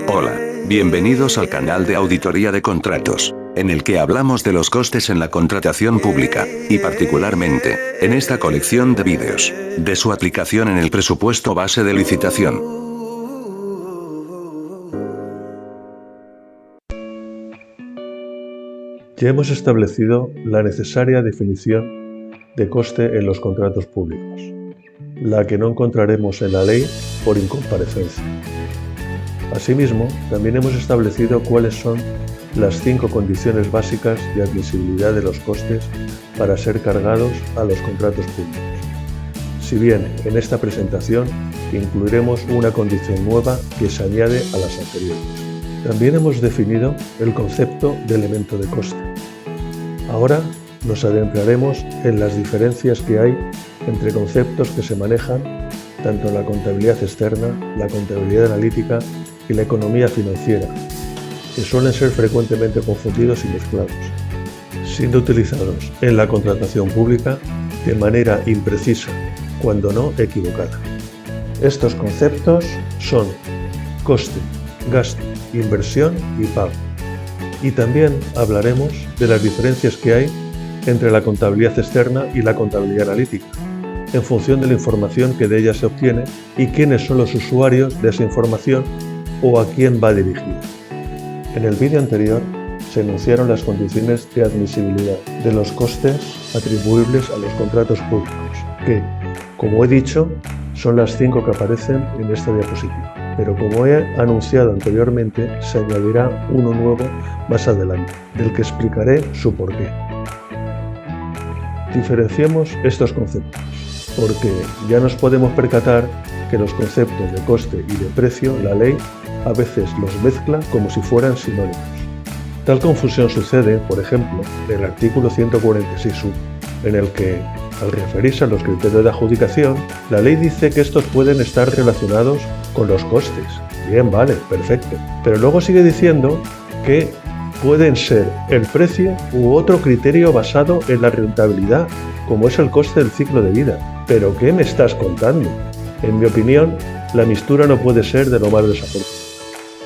Hola, bienvenidos al canal de auditoría de contratos, en el que hablamos de los costes en la contratación pública, y particularmente, en esta colección de vídeos, de su aplicación en el presupuesto base de licitación. Ya hemos establecido la necesaria definición de coste en los contratos públicos, la que no encontraremos en la ley por incomparecencia. Asimismo, también hemos establecido cuáles son las 5 condiciones básicas de admisibilidad de los costes para ser cargados a los contratos públicos. Si bien en esta presentación incluiremos una condición nueva que se añade a las anteriores. También hemos definido el concepto de elemento de coste. Ahora nos adentraremos en las diferencias que hay entre conceptos que se manejan tanto en la contabilidad externa, la contabilidad analítica y la economía financiera, que suelen ser frecuentemente confundidos y mezclados, siendo utilizados en la contratación pública de manera imprecisa, cuando no equivocada. Estos conceptos son coste, gasto, inversión y pago. Y también hablaremos de las diferencias que hay entre la contabilidad externa y la contabilidad analítica, en función de la información que de ella se obtiene y quiénes son los usuarios de esa información o a quién va dirigida. En el vídeo anterior se enunciaron las condiciones de admisibilidad de los costes atribuibles a los contratos públicos, que, como he dicho, son las 5 que aparecen en esta diapositiva. Pero como he anunciado anteriormente, se añadirá uno nuevo más adelante, del que explicaré su porqué. Diferenciemos estos conceptos, porque ya nos podemos percatar que los conceptos de coste y de precio, la ley a veces los mezcla como si fueran sinónimos. Tal confusión sucede, por ejemplo, en el artículo 146.1, en el que, al referirse a los criterios de adjudicación, la ley dice que estos pueden estar relacionados con los costes. Bien, vale, perfecto. Pero luego sigue diciendo que pueden ser el precio u otro criterio basado en la rentabilidad, como es el coste del ciclo de vida. ¿Pero qué me estás contando? En mi opinión, la mistura no puede ser de lo más desafortunado.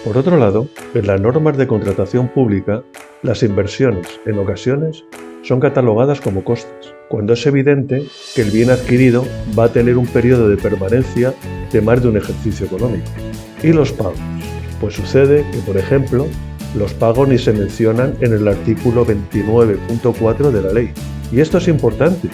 Por otro lado, en las normas de contratación pública, las inversiones, en ocasiones, son catalogadas como costes, cuando es evidente que el bien adquirido va a tener un periodo de permanencia de más de un ejercicio económico. ¿Y los pagos? Pues sucede que, por ejemplo, los pagos ni se mencionan en el artículo 29.4 de la ley. Y esto es importante,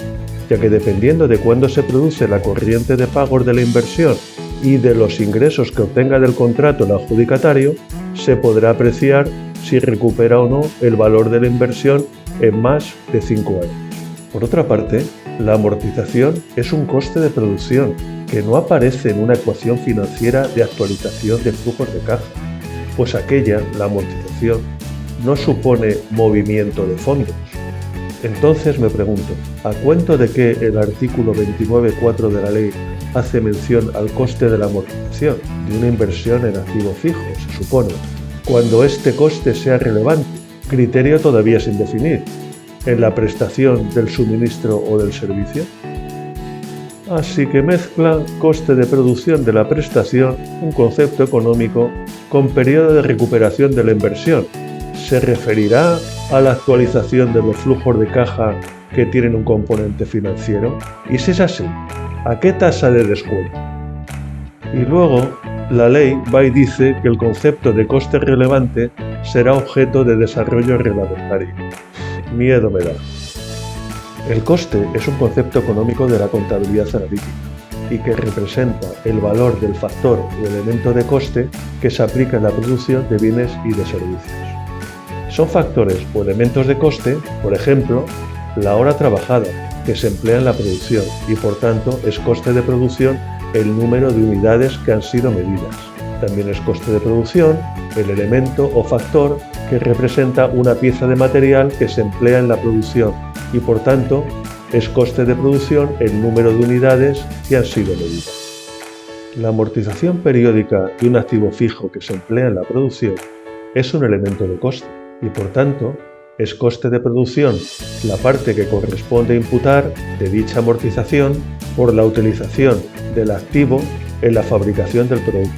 ya que dependiendo de cuándo se produce la corriente de pagos de la inversión y de los ingresos que obtenga del contrato el adjudicatario, se podrá apreciar si recupera o no el valor de la inversión en más de 5 años. Por otra parte, la amortización es un coste de producción que no aparece en una ecuación financiera de actualización de flujos de caja, pues aquella, la amortización, no supone movimiento de fondos. Entonces me pregunto, ¿a cuento de que el artículo 29.4 de la ley hace mención al coste de la amortización de una inversión en activo fijo, se supone, cuando este coste sea relevante, criterio todavía sin definir, en la prestación del suministro o del servicio? Así que mezcla coste de producción de la prestación, un concepto económico, con periodo de recuperación de la inversión. ¿Se referirá a la actualización de los flujos de caja que tienen un componente financiero? Y si es así, ¿a qué tasa de descuento? Y luego, la ley va y dice que el concepto de coste relevante será objeto de desarrollo reglamentario. Miedo me da. El coste es un concepto económico de la contabilidad analítica y que representa el valor del factor o elemento de coste que se aplica en la producción de bienes y de servicios. Son factores o elementos de coste, por ejemplo, la hora trabajada, que se emplea en la producción y por tanto es coste de producción el número de unidades que han sido medidas. También es coste de producción el elemento o factor que representa una pieza de material que se emplea en la producción y por tanto es coste de producción el número de unidades que han sido medidas. La amortización periódica de un activo fijo que se emplea en la producción es un elemento de coste y por tanto es coste de producción la parte que corresponde imputar de dicha amortización por la utilización del activo en la fabricación del producto.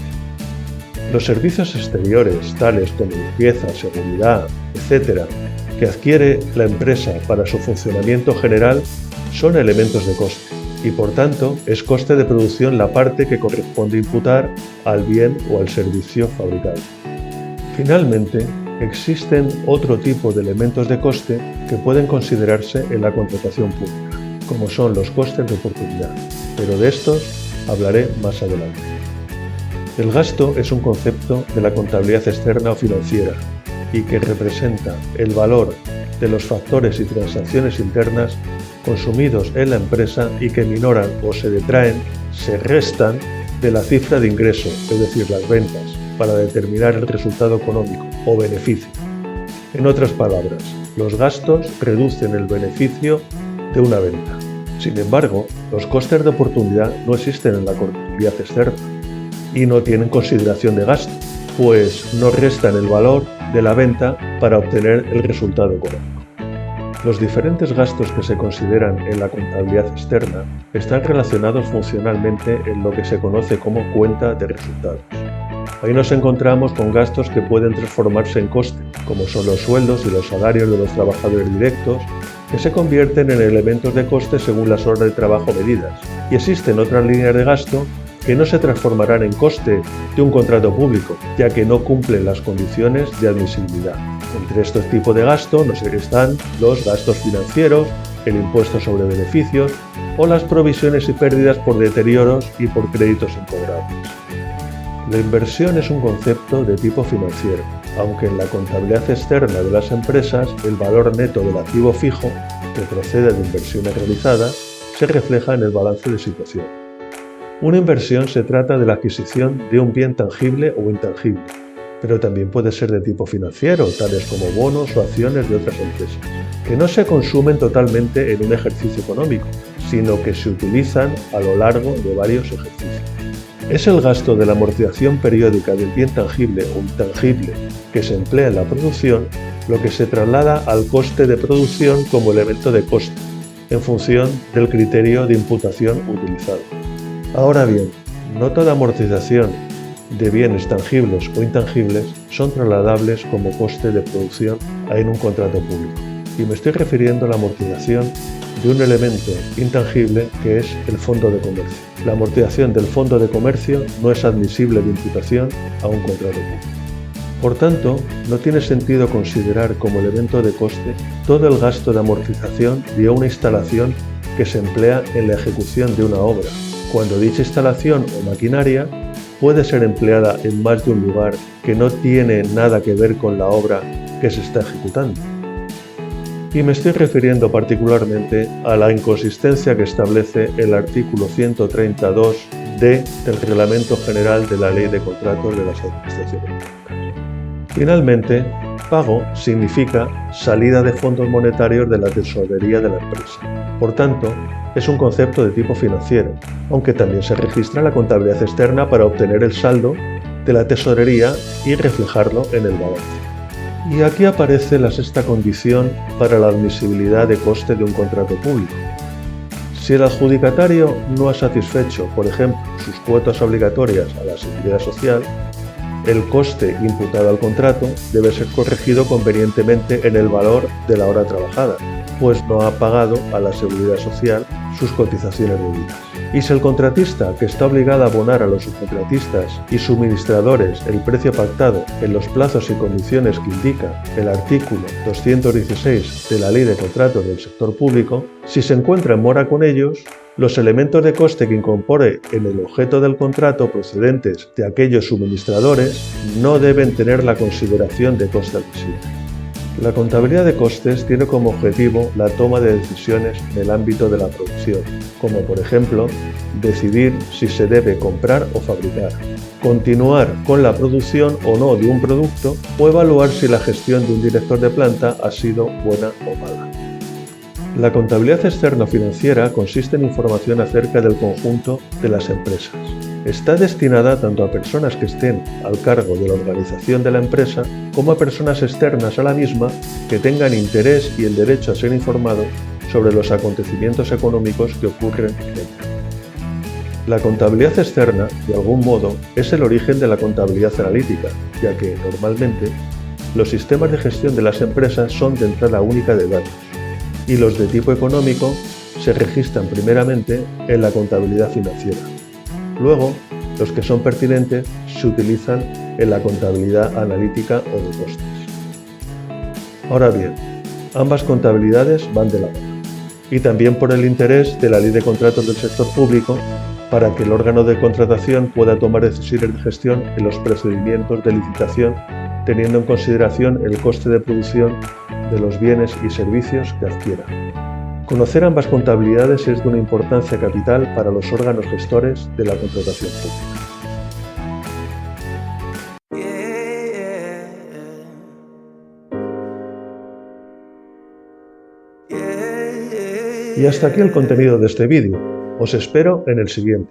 Los servicios exteriores, tales como limpieza, seguridad, etc., que adquiere la empresa para su funcionamiento general, son elementos de coste y, por tanto, es coste de producción la parte que corresponde imputar al bien o al servicio fabricado. Finalmente, existen otro tipo de elementos de coste que pueden considerarse en la contratación pública, como son los costes de oportunidad, pero de estos hablaré más adelante. El gasto es un concepto de la contabilidad externa o financiera y que representa el valor de los factores y transacciones internas consumidos en la empresa y que minoran o se detraen, se restan de la cifra de ingreso, es decir, las ventas, para determinar el resultado económico o beneficio. En otras palabras, los gastos reducen el beneficio de una venta. Sin embargo, los costes de oportunidad no existen en la contabilidad externa y no tienen consideración de gasto, pues no restan el valor de la venta para obtener el resultado económico. Los diferentes gastos que se consideran en la contabilidad externa están relacionados funcionalmente en lo que se conoce como cuenta de resultados. Ahí nos encontramos con gastos que pueden transformarse en coste, como son los sueldos y los salarios de los trabajadores directos, que se convierten en elementos de coste según las horas de trabajo medidas. Y existen otras líneas de gasto que no se transformarán en coste de un contrato público, ya que no cumplen las condiciones de admisibilidad. Entre estos tipos de gasto están los gastos financieros, el impuesto sobre beneficios o las provisiones y pérdidas por deterioros y por créditos incobrables. La inversión es un concepto de tipo financiero, aunque en la contabilidad externa de las empresas el valor neto del activo fijo, que procede de inversiones realizadas, se refleja en el balance de situación. Una inversión se trata de la adquisición de un bien tangible o intangible, pero también puede ser de tipo financiero, tales como bonos o acciones de otras empresas, que no se consumen totalmente en un ejercicio económico, sino que se utilizan a lo largo de varios ejercicios. Es el gasto de la amortización periódica del bien tangible o intangible que se emplea en la producción lo que se traslada al coste de producción como elemento de coste, en función del criterio de imputación utilizado. Ahora bien, no toda amortización de bienes tangibles o intangibles son trasladables como coste de producción en un contrato público. Y me estoy refiriendo a la amortización de un elemento intangible que es el fondo de comercio. La amortización del fondo de comercio no es admisible de imputación a un contrato público. Por tanto, no tiene sentido considerar como elemento de coste todo el gasto de amortización de una instalación que se emplea en la ejecución de una obra, cuando dicha instalación o maquinaria puede ser empleada en más de un lugar que no tiene nada que ver con la obra que se está ejecutando. Y me estoy refiriendo particularmente a la inconsistencia que establece el artículo 132d del Reglamento General de la Ley de Contratos de las Administraciones Públicas. Finalmente, pago significa salida de fondos monetarios de la tesorería de la empresa. Por tanto, es un concepto de tipo financiero, aunque también se registra en la contabilidad externa para obtener el saldo de la tesorería y reflejarlo en el balance. Y aquí aparece la sexta condición para la admisibilidad de coste de un contrato público. Si el adjudicatario no ha satisfecho, por ejemplo, sus cuotas obligatorias a la Seguridad Social, el coste imputado al contrato debe ser corregido convenientemente en el valor de la hora trabajada, pues no ha pagado a la Seguridad Social sus cotizaciones debidas. Y si el contratista, que está obligado a abonar a los subcontratistas y suministradores el precio pactado en los plazos y condiciones que indica el artículo 216 de la Ley de Contratos del Sector Público, si se encuentra en mora con ellos, los elementos de coste que incorpore en el objeto del contrato procedentes de aquellos suministradores no deben tener la consideración de coste admisible. La contabilidad de costes tiene como objetivo la toma de decisiones en el ámbito de la producción, como por ejemplo, decidir si se debe comprar o fabricar, continuar con la producción o no de un producto o evaluar si la gestión de un director de planta ha sido buena o mala. La contabilidad externa financiera consiste en información acerca del conjunto de las empresas. Está destinada tanto a personas que estén al cargo de la organización de la empresa como a personas externas a la misma que tengan interés y el derecho a ser informados sobre los acontecimientos económicos que ocurren en ella. La contabilidad externa, de algún modo, es el origen de la contabilidad analítica, ya que, normalmente, los sistemas de gestión de las empresas son de entrada única de datos, y los de tipo económico se registran primeramente en la contabilidad financiera. Luego, los que son pertinentes se utilizan en la contabilidad analítica o de costes. Ahora bien, ambas contabilidades van de la mano, y también por el interés de la Ley de Contratos del Sector Público para que el órgano de contratación pueda tomar decisiones de gestión en los procedimientos de licitación, teniendo en consideración el coste de producción de los bienes y servicios que adquiera. Conocer ambas contabilidades es de una importancia capital para los órganos gestores de la contratación pública. Y hasta aquí el contenido de este vídeo. Os espero en el siguiente.